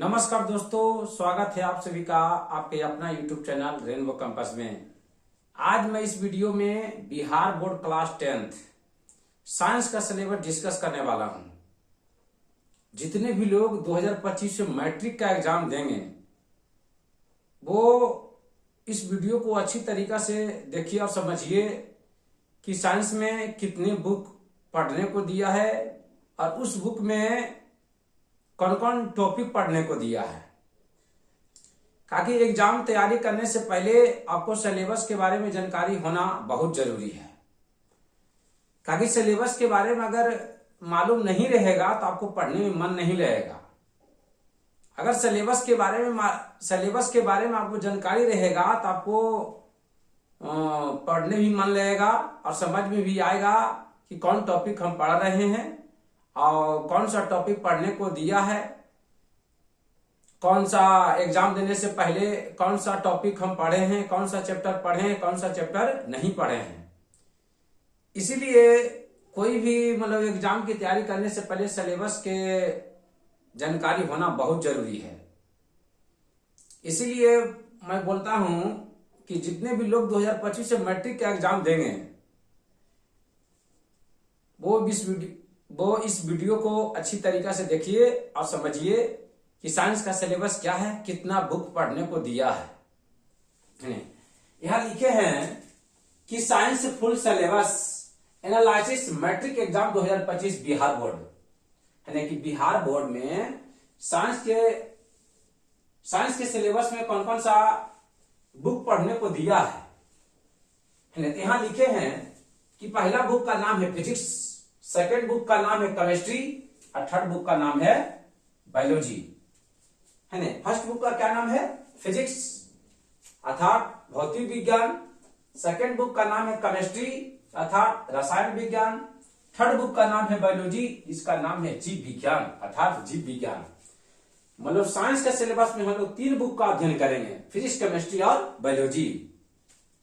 नमस्कार दोस्तों, स्वागत है आप सभी का आपके अपना यूट्यूब चैनल रेनबो कैंपस में। आज मैं इस वीडियो में Bihar board class 10th science का सिलेबस डिस्कस करने वाला हूं। जितने भी लोग 2025 से मैट्रिक का एग्जाम देंगे वो इस वीडियो को अच्छी तरीका से देखिए और समझिए कि साइंस में कितने बुक पढ़ने को दिया है और उस बुक में कौन कौन टॉपिक पढ़ने को दिया है। ताकि एग्जाम तैयारी करने से पहले आपको सिलेबस के बारे में जानकारी होना बहुत जरूरी है। ताकि सिलेबस के बारे में अगर मालूम नहीं रहेगा तो आपको पढ़ने में मन नहीं लगेगा। अगर सिलेबस के बारे में आपको जानकारी रहेगा तो आपको पढ़ने भी मन लगेगा और समझ में भी आएगा कि कौन टॉपिक हम पढ़ रहे हैं और कौन सा टॉपिक पढ़ने को दिया है, कौन सा एग्जाम देने से पहले कौन सा टॉपिक हम पढ़े हैं, कौन सा चैप्टर पढ़े हैं, कौन सा चैप्टर नहीं पढ़े हैं। इसीलिए कोई भी एग्जाम की तैयारी करने से पहले सिलेबस के जानकारी होना बहुत जरूरी है। इसीलिए मैं बोलता हूं कि जितने भी लोग 2025 से मैट्रिक का एग्जाम देंगे वो इस वीडियो को अच्छी तरीका से देखिए और समझिए कि साइंस का सिलेबस क्या है, कितना बुक पढ़ने को दिया है। यहां लिखे हैं कि science full syllabus analysis matric exam 2025 Bihar board, यानी कि बिहार बोर्ड में साइंस के सिलेबस में कौन कौन सा बुक पढ़ने को दिया है। यहां लिखे हैं कि पहला बुक का नाम है फिजिक्स, सेकेंड बुक का नाम है केमिस्ट्री और थर्ड बुक का नाम है बायोलॉजी, है ना। फर्स्ट बुक का क्या नाम है? फिजिक्स अर्थात भौतिक विज्ञान। सेकेंड बुक का नाम है केमिस्ट्री अर्थात रसायन विज्ञान। थर्ड बुक का नाम है बायोलॉजी, इसका नाम है जीव विज्ञान अर्थात जीव विज्ञान। साइंस के सिलेबस में हम लोग 3 बुक का अध्ययन करेंगे, फिजिक्स, केमिस्ट्री और बायोलॉजी।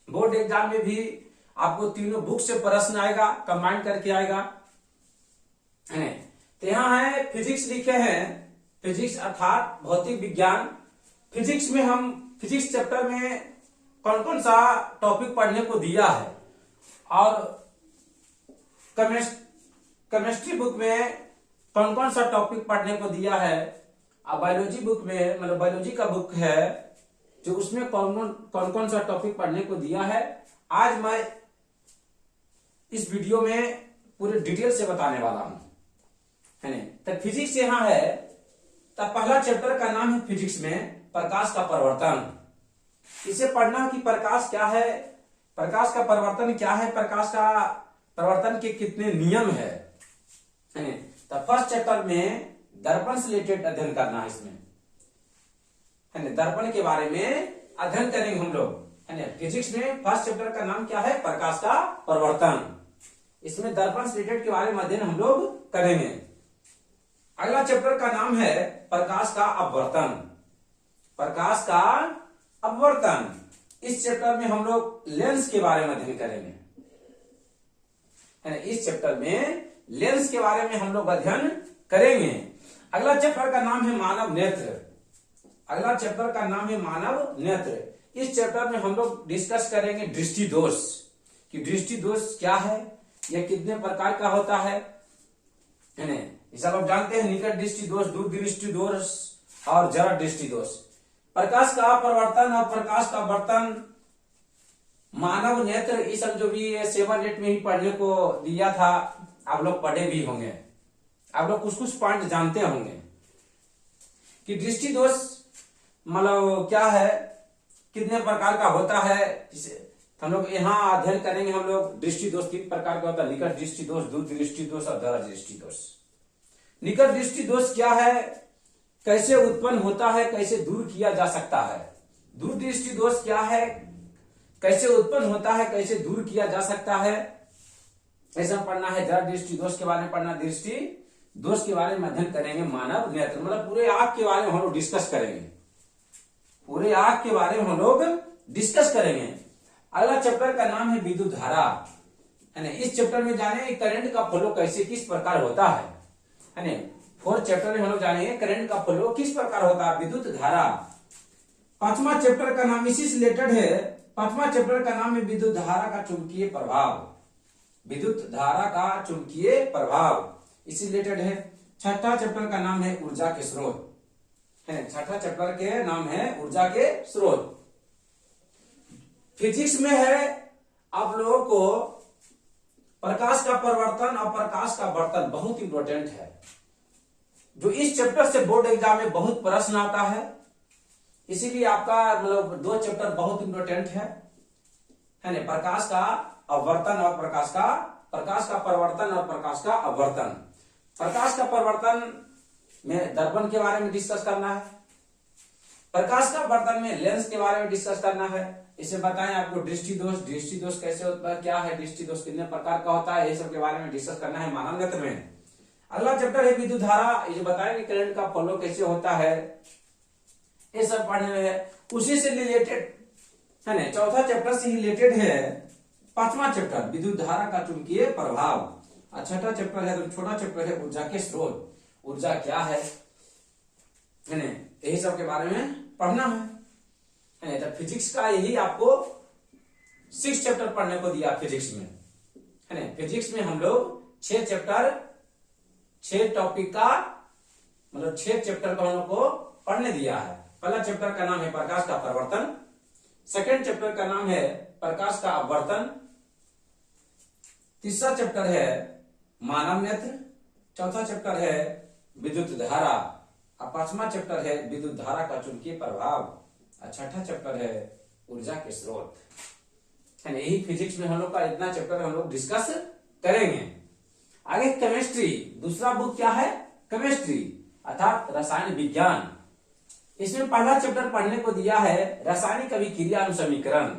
बोर्ड एग्जाम में भी आपको तीनों बुक से प्रश्न आएगा, कंबाइन करके आएगा। तो यहां है फिजिक्स लिखे हैं, फिजिक्स अर्थात भौतिक विज्ञान। फिजिक्स में हम फिजिक्स चैप्टर में कौन कौन सा टॉपिक पढ़ने को दिया है और केमिस्ट्री बुक में कौन कौन सा टॉपिक पढ़ने को दिया है और बायोलॉजी बुक में बायोलॉजी का बुक है जो उसमें कौन कौन सा टॉपिक पढ़ने को दिया है, आज मैं इस वीडियो में पूरे डिटेल से बताने वाला हूं, है ना। तो फिजिक्स यहां है, तो पहला चैप्टर का नाम है फिजिक्स में प्रकाश का परिवर्तन। इसे पढ़ना कि प्रकाश क्या है, प्रकाश का परिवर्तन क्या है, प्रकाश का परिवर्तन के कितने नियम है ना। तो फर्स्ट चैप्टर में दर्पण से रिलेटेड अध्ययन करना है इसमें, है ना। दर्पण के बारे में अध्ययन करेंगे हम लोग, है ना। फिजिक्स में फर्स्ट चैप्टर का नाम क्या है? प्रकाश का परिवर्तन। इसमें दर्पण से रिलेटेड के बारे में अध्ययन हम लोग करेंगे। अगला चैप्टर का नाम है प्रकाश का अपवर्तन। प्रकाश का अपवर्तन, इस चैप्टर में हम लोग लेंस के बारे में अध्ययन करेंगे, है ना। इस चैप्टर में लेंस के बारे में हम लोग अध्ययन करेंगे। अगला चैप्टर का नाम है मानव नेत्र। अगला चैप्टर का नाम है मानव नेत्र। इस चैप्टर में हम लोग डिस्कस करेंगे दृष्टि दोष, कि दृष्टि दोष क्या है, यह कितने प्रकार का होता है ना। सब आप जानते हैं, निकट दृष्टि दोष, दूर दृष्टि दोष और जरा दृष्टि दोष। प्रकाश का परिवर्तन और प्रकाश का वर्तन, मानव नेत्र, ये सब जो भी 7-8 में ही पढ़ने को दिया था, आप लोग पढ़े भी होंगे, आप लोग कुछ पॉइंट जानते होंगे कि दृष्टि दोष क्या है, कितने प्रकार का होता है। हम लोग यहाँ अध्ययन करेंगे। हम लोग दृष्टि दोष 3 प्रकार का होता है, निकट दृष्टि दोष, दूर दृष्टि दोष और जरा दृष्टि दोष। निकट दृष्टि दोष क्या है, कैसे उत्पन्न होता है, कैसे दूर किया जा सकता है। दूर दृष्टि दोष क्या है, कैसे उत्पन्न होता है, कैसे दूर किया जा सकता है, ऐसा पढ़ना है। जरा दृष्टि दोष के बारे में पढ़ना, दृष्टि दोष के बारे में अध्ययन करेंगे। मानव नेत्र पूरे आंख के बारे में हम लोग डिस्कस करेंगे, पूरे आंख के बारे में हम लोग डिस्कस करेंगे। अगला चैप्टर का नाम है विद्युत धारा, है ना। इस चैप्टर में जाने करंट का फ्लो कैसे किस प्रकार होता है ना। फोर्थ चैप्टर में हम लोग जानेंगे करंट का फ्लो किस प्रकार होता है, विद्युत धारा। पांचवा चैप्टर का नाम इसी से रिलेटेड है, पांचवा चैप्टर का नाम है विद्युत धारा का चुंबकीय प्रभाव, विद्युत धारा का चुंबकीय प्रभाव इसी रिलेटेड है। छठा चैप्टर का नाम है ऊर्जा के स्रोत है, छठा चैप्टर के नाम है ऊर्जा के स्रोत। फिजिक्स में है आप लोगों को प्रकाश का परिवर्तन और प्रकाश का वर्तन बहुत इंपॉर्टेंट है, जो इस चैप्टर से बोर्ड एग्जाम में बहुत प्रश्न आता है, इसीलिए आपका मतलब 2 चैप्टर बहुत इंपॉर्टेंट है ना, प्रकाश का अवर्तन और प्रकाश का परिवर्तन और प्रकाश का अवर्तन। प्रकाश का परिवर्तन में दर्पण के बारे में डिस्कस करना है, प्रकाश का वर्तन में लेंस के बारे में डिस्कस करना है। इसे बताएं आपको दृष्टि दोष कैसे होता है, क्या है दृष्टि दोष, कितने प्रकार का होता है, ये सब के बारे में डिस्कस करना है मानव गणित में। अगला चैप्टर है विद्युत धारा, ये बताएंगे करंट का फ्लो कैसे होता है, ये सब पढ़ने में है। उसी से रिलेटेड है ना, चौथा चैप्टर से रिलेटेड है पांचवा चैप्टर विद्युत धारा का चुंबकीय प्रभाव, और छठा चैप्टर है तो छोटा चैप्टर है ऊर्जा के स्रोत, ऊर्जा क्या है ना, यही सब के बारे में पढ़ना है। तो फिजिक्स का यही आपको 6 चैप्टर पढ़ने को दिया फिजिक्स में है ना। फिजिक्स में हम लोग 6 चैप्टर 6 टॉपिक का मतलब 6 चैप्टर को हम लोग को पढ़ने दिया है। पहला चैप्टर का नाम है प्रकाश का परिवर्तन, सेकंड चैप्टर का नाम है प्रकाश का अपवर्तन, तीसरा चैप्टर है मानव नेत्र, चौथा चैप्टर है विद्युत धारा, और पांचवा चैप्टर है विद्युत धारा का चुंबकीय प्रभाव, और छठा चैप्टर है ऊर्जा के स्रोत है ना। यही फिजिक्स में हम लोग का इतना चैप्टर हम लोग डिस्कस करेंगे। आगे केमिस्ट्री, दूसरा बुक क्या है केमिस्ट्री अर्थात रसायन विज्ञान। इसमें पहला चैप्टर पढ़ने को दिया है रासायनिक अभिक्रिया एवं समीकरण।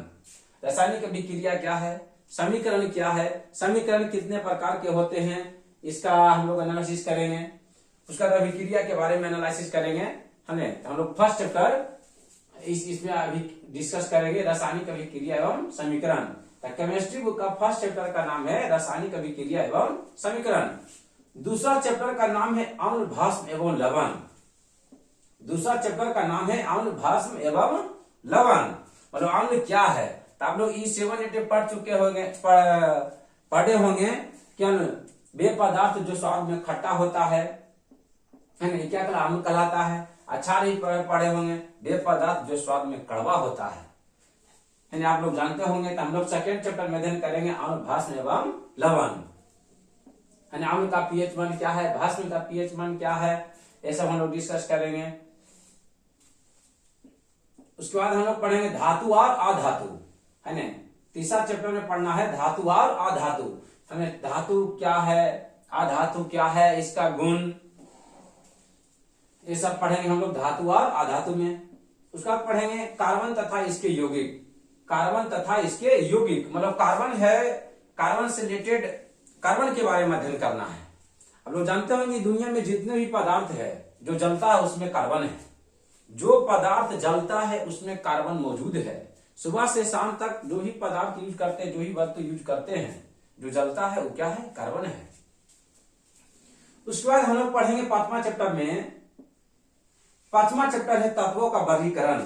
रासायनिक अभिक्रिया क्या है, समीकरण क्या है, समीकरण कितने प्रकार के होते हैं, इसका हम लोग एनालिसिस करेंगे, उसका अभिक्रिया के बारे में एनालिसिस करेंगे हमें। हम लोग फर्स्ट चैप्टर इसमें अभी डिस्कस करेंगे रासायनिक अभिक्रिया एवं समीकरण। केमिस्ट्री बुक का फर्स्ट चैप्टर का नाम है रासायनिक अभिक्रिया एवं समीकरण। दूसरा चैप्टर का नाम है अम्ल भस्म एवं लवण, दूसरा चैप्टर का नाम है अम्ल भस्म एवं लवण, मतलब अम्ल क्या है। तो आप लोग E7 पढ़ चुके होंगे, पढ़े होंगे क्या, वे पदार्थ जो स्वाद में खट्टा होता है ना, क्या अम्ल कहलाता है। अच्छा नहीं पढ़े होंगे, वे पदार्थ जो स्वाद में कड़वा होता है ना, आप लोग जानते होंगे। तो हम लोग सेकेंड चैप्टर में अध्ययन करेंगे अम्ल भस्म एवं लवण है ना। अम्ल का पीएच मान क्या है, भस्म का पीएच मान क्या है, ये सब हम लोग डिस्कस करेंगे। उसके बाद हम लोग पढ़ेंगे धातु और अधातु है ना। तीसरा चैप्टर में पढ़ना है धातु और अधातु, हमें धातु क्या है, अधातु क्या है, इसका गुण, ये सब पढ़ेंगे हम लोग धातु और अधातु में। उसका पढ़ेंगे कार्बन तथा इसके यौगिक, कार्बन तथा इसके यौगिक मतलब कार्बन है, कार्बन से रिलेटेड कार्बन के बारे में अध्ययन करना है। आप लोग जानते होंगे दुनिया में जितने भी पदार्थ है जो जलता है उसमें कार्बन है, जो पदार्थ जलता है उसमें कार्बन मौजूद है। सुबह से शाम तक जो ही पदार्थ यूज करते हैं, जो ही वस्तु यूज करते हैं, जो जलता है वो क्या है, कार्बन है। उसके बाद हम लोग पढ़ेंगे पांचवा चैप्टर में, पांचवा चैप्टर है तत्वों का वर्गीकरण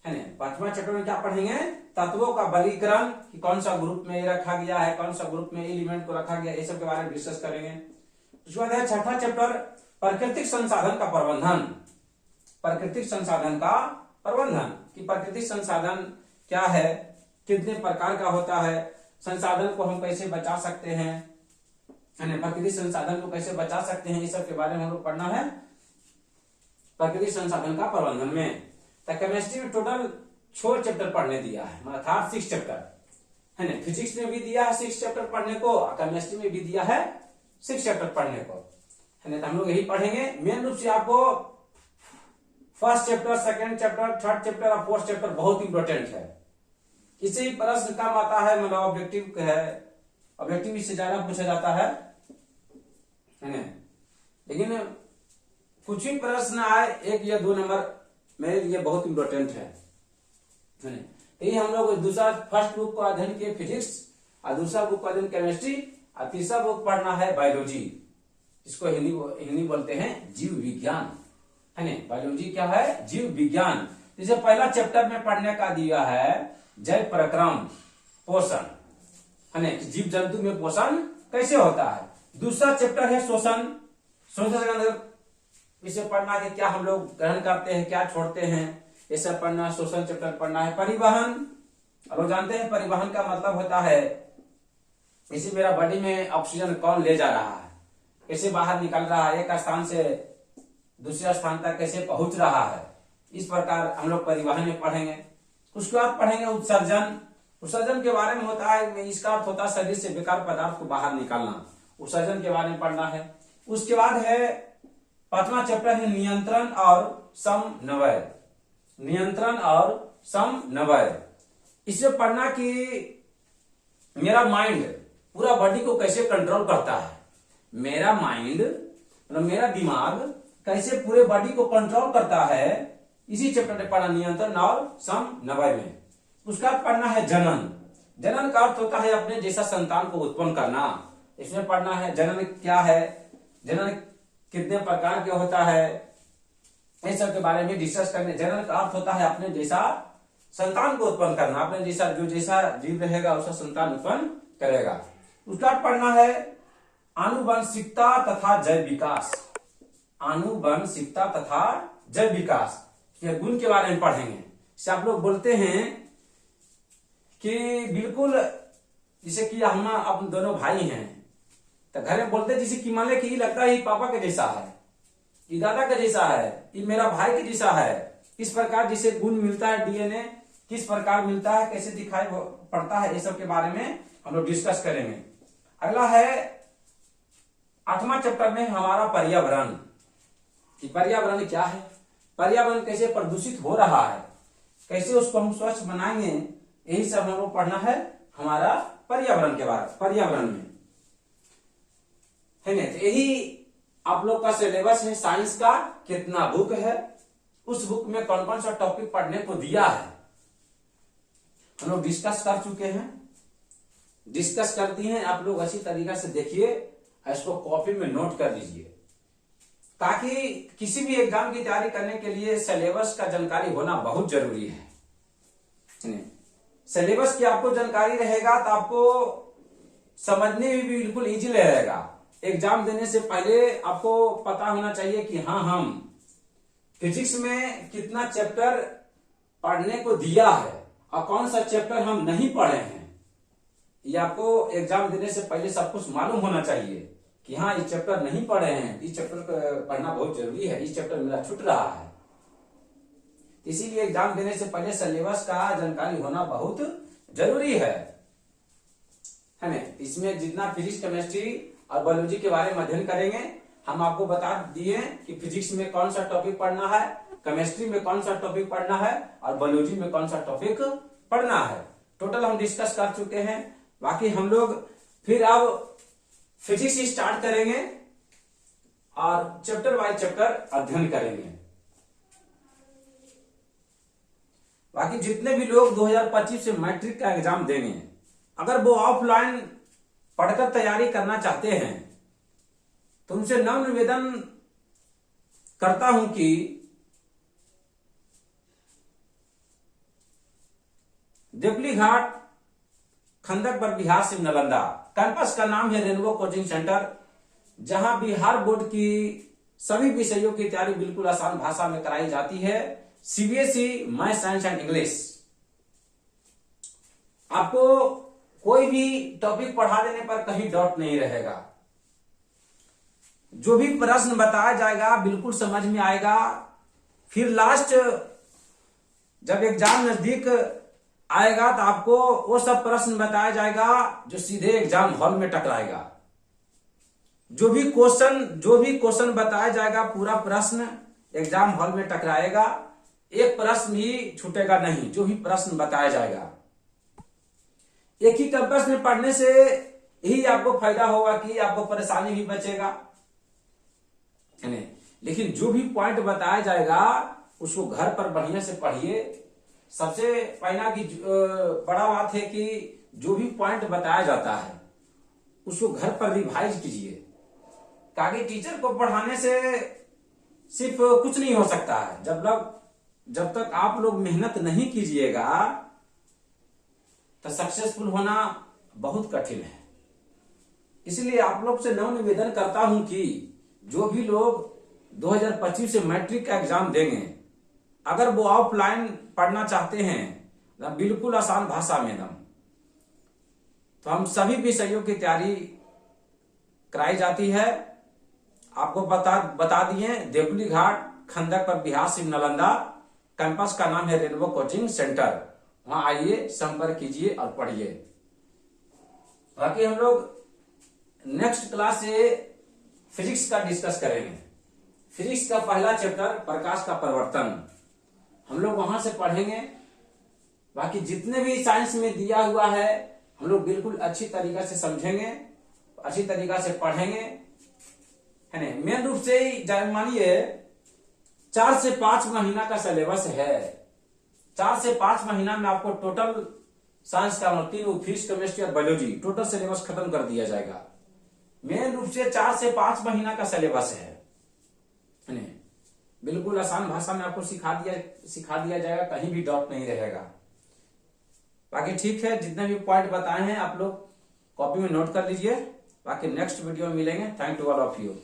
है ना। पांचवा चैप्टर में क्या पढ़ेंगे, तत्वों का वर्गीकरण, कि कौन सा ग्रुप में ये रखा गया है, कौन सा ग्रुप में एलिमेंट को रखा गया, ये सब के बारे में डिस्कस करेंगे। उसके बाद है छठा चैप्टर प्राकृतिक संसाधन का प्रबंधन, प्राकृतिक संसाधन का प्रबंधन, कि प्राकृतिक संसाधन क्या है, कितने प्रकार का होता है, संसाधन को हम कैसे बचा सकते हैं है ना, प्राकृतिक संसाधन को कैसे बचा सकते हैं, इस सब के बारे में हम लोग पढ़ना है प्राकृतिक संसाधन का प्रबंधन में। तो केमिस्ट्री में टोटल 6 चैप्टर पढ़ने दिया है, मतलब 6 चैप्टर है ना। फिजिक्स में भी दिया है 6 चैप्टर पढ़ने को, केमिस्ट्री में भी दिया है 6 चैप्टर पढ़ने को है ना। तो हम लोग यही पढ़ेंगे। मेन रूप से आपको first chapter, second chapter, third chapter और फोर्थ चैप्टर बहुत इंपॉर्टेंट है। इसे ही प्रश्न कम आता है, मतलब ऑब्जेक्टिव है, ऑब्जेक्टिव इससे ज्यादा पूछा जाता है ना। लेकिन कुछ ही प्रश्न आए 1 या 2 नंबर मेरे लिए बहुत इंपॉर्टेंट है ना। यही हम लोग दूसरा फर्स्ट बुक को अध्ययन किए फिजिक्स, और दूसरा बुक को अध्ययन केमिस्ट्री, और तीसरा बुक पढ़ना है बायोलॉजी इसको हिंदी बोलते हैं जीव विज्ञान, है ना। बायोलॉजी क्या है? जीव विज्ञान। जैसे पहला चैप्टर में पढ़ने का दिया है जय प्रक्रम पोषण, है ना, जीव जंतु में पोषण कैसे होता है। दूसरा चैप्टर है शोषण। शोषण के अंदर इसे पढ़ना है क्या हम लोग ग्रहण करते हैं, क्या छोड़ते हैं, ये सब पढ़ना। शोषण चैप्टर पढ़ना है। परिवहन, अब लोग जानते हैं परिवहन का मतलब होता है इसी मेरा बॉडी में ऑक्सीजन कौन ले जा रहा है, कैसे बाहर निकल रहा है, एक स्थान से दूसरे स्थान तक कैसे पहुंच रहा है, इस प्रकार हम लोग परिवहन में पढ़ेंगे। उसके बाद पढ़ेंगे उत्सर्जन। उत्सर्जन के बारे में होता है, इसका अर्थ होता है शरीर से बेकार पदार्थ को बाहर निकालना, उत्सर्जन के बारे में पढ़ना है। उसके बाद है पांचवा चैप्टर है नियंत्रण और समन्वय। नियंत्रण और समन्वय, इसमें पढ़ना कि मेरा माइंड पूरा बॉडी को कैसे कंट्रोल करता है, मेरा माइंड मतलब मेरा दिमाग कैसे पूरे बॉडी को कंट्रोल करता है, इसी चैप्टर में पढ़ना नियंत्रण और समन्वय में। उसका पढ़ना है जनन। जनन का अर्थ होता है अपने जैसा संतान को उत्पन्न करना, इसमें पढ़ना है जनन क्या है, जनन कितने प्रकार के होता है, इस सब के बारे में डिस्कस करने। जनन का अर्थ होता है अपने जैसा संतान को उत्पन्न करना, अपने जैसा जो जैसा जीव रहेगा उसका संतान उत्पन्न करेगा। उसका पढ़ना है आनुवंशिकता तथा जैव विकास। आनुवंशिकता तथा जैव विकास के गुण के बारे में पढ़ेंगे। से आप लोग बोलते हैं कि बिल्कुल जैसे कि हम अब दोनों भाई हैं तो घर में बोलते जैसे कि मान ले कि लगता है पापा के जैसा है, ये दादा के जैसा है, ये मेरा भाई के जैसा है। इस प्रकार जिसे गुण मिलता है, डीएनए किस प्रकार मिलता है, कैसे दिखाई पड़ता है, ये सब के बारे में हम लोग डिस्कस करेंगे। अगला है 8वां चैप्टर में हमारा पर्यावरण, कि पर्यावरण क्या है, पर्यावरण कैसे प्रदूषित हो रहा है, कैसे उसको हम स्वच्छ बनाएंगे, यही सब हम लोग पढ़ना है हमारा पर्यावरण के बारे, पर्यावरण में, है ना। तो यही आप लोग का सिलेबस है। साइंस का कितना बुक है, उस बुक में कौन कौन सा टॉपिक पढ़ने को दिया है हम लोग डिस्कस कर चुके हैं, डिस्कस करती हैं। आप लोग अच्छी तरीका से देखिए, इसको कॉपी में नोट कर लीजिए, ताकि किसी भी एग्जाम की तैयारी करने के लिए सिलेबस का जानकारी होना बहुत जरूरी है। सिलेबस की आपको जानकारी रहेगा तो आपको समझने में भी बिल्कुल इजी रहेगा। एग्जाम देने से पहले आपको पता होना चाहिए कि हाँ, हम फिजिक्स में कितना चैप्टर पढ़ने को दिया है और कौन सा चैप्टर हम नहीं पढ़े हैं। ये आपको एग्जाम देने से पहले सब कुछ मालूम होना चाहिए कि हाँ, ये चैप्टर नहीं पढ़े हैं, इस चैप्टर पढ़ना बहुत जरूरी है, इस चैप्टर मेरा छूट रहा है। इसीलिए एग्जाम देने से पहले सिलेबस का जानकारी होना बहुत जरूरी है ना। इसमें जितना फिजिक्स, केमिस्ट्री और बायोलॉजी के बारे में अध्ययन करेंगे, हम आपको बता दिए कि फिजिक्स में कौन सा टॉपिक पढ़ना है, केमिस्ट्री में कौन सा टॉपिक पढ़ना है और बायोलॉजी में कौन सा टॉपिक पढ़ना है। टोटल हम डिस्कस कर चुके हैं। बाकी हम लोग फिर अब फिजिक्स स्टार्ट करेंगे और चैप्टर बाय चैप्टर अध्ययन करेंगे। बाकी जितने भी लोग 2025 से मैट्रिक का एग्जाम देंगे, अगर वो ऑफलाइन पढ़कर तैयारी करना चाहते हैं तो उनसे नम्र निवेदन करता हूं कि देपली घाट, खंदक पर बिहार से नालंदा, कैंपस का नाम है रेनबो कोचिंग सेंटर, जहां बिहार बोर्ड की सभी विषयों की तैयारी बिल्कुल आसान भाषा में कराई जाती है। CBSE, math, science and English. आपको कोई भी टॉपिक पढ़ा देने पर कहीं डाउट नहीं रहेगा। जो भी प्रश्न बताया जाएगा बिल्कुल समझ में आएगा। फिर लास्ट जब एग्जाम नजदीक आएगा तो आपको वो सब प्रश्न बताया जाएगा जो सीधे एग्जाम हॉल में टकराएगा। जो भी क्वेश्चन बताया जाएगा, पूरा प्रश्न एग्जाम हॉल में टकराएगा, एक प्रश्न भी छूटेगा नहीं। जो भी प्रश्न बताया जाएगा, एक ही कैंपस में पढ़ने से यही आपको फायदा होगा कि आपको परेशानी भी बचेगा, है नहीं। लेकिन जो भी पॉइंट बताया जाएगा उसको घर पर बढ़िया से पढ़िए। सबसे पहला की बड़ा बात है कि जो भी पॉइंट बताया जाता है उसको घर पर रिवाइज कीजिए। ताकि टीचर को पढ़ाने से सिर्फ कुछ नहीं हो सकता है। जब तक आप लोग मेहनत नहीं कीजिएगा तो सक्सेसफुल होना बहुत कठिन है। इसलिए आप लोग से नव निवेदन करता हूं कि जो भी लोग 2025 से मैट्रिक का एग्जाम देंगे, अगर वो ऑफलाइन पढ़ना चाहते हैं ना, बिल्कुल आसान भाषा में एकदम, तो हम सभी विषयों की तैयारी कराई जाती है। आपको बता दिए, देवली घाट खंडक पर बिहार सिंह नालंदा, कैंपस का नाम है रेनबो कोचिंग सेंटर। वहां आइए, संपर्क कीजिए और पढ़िए। बाकी हम लोग नेक्स्ट क्लास से फिजिक्स का डिस्कस करेंगे। फिजिक्स का पहला चैप्टर प्रकाश का परिवर्तन हम लोग वहां से पढ़ेंगे। बाकी जितने भी साइंस में दिया हुआ है हम लोग बिल्कुल अच्छी तरीका से समझेंगे, अच्छी तरीका से पढ़ेंगे, है ना। मेन रूप से मानिए 4 से 5 महीना का सिलेबस है। 4 से 5 महीना में आपको टोटल साइंस का 3 फिजिक्स, केमिस्ट्री और बायोलॉजी टोटल सिलेबस खत्म कर दिया जाएगा। मेन रूप से 4 से 5 महीना का सिलेबस है ना। बिल्कुल आसान भाषा में आपको सिखा दिया जाएगा, कहीं भी डाउट नहीं रहेगा। बाकी ठीक है, जितने भी पॉइंट बताए हैं आप लोग कॉपी में नोट कर लीजिए। बाकी नेक्स्ट वीडियो में मिलेंगे। Thank you all of you.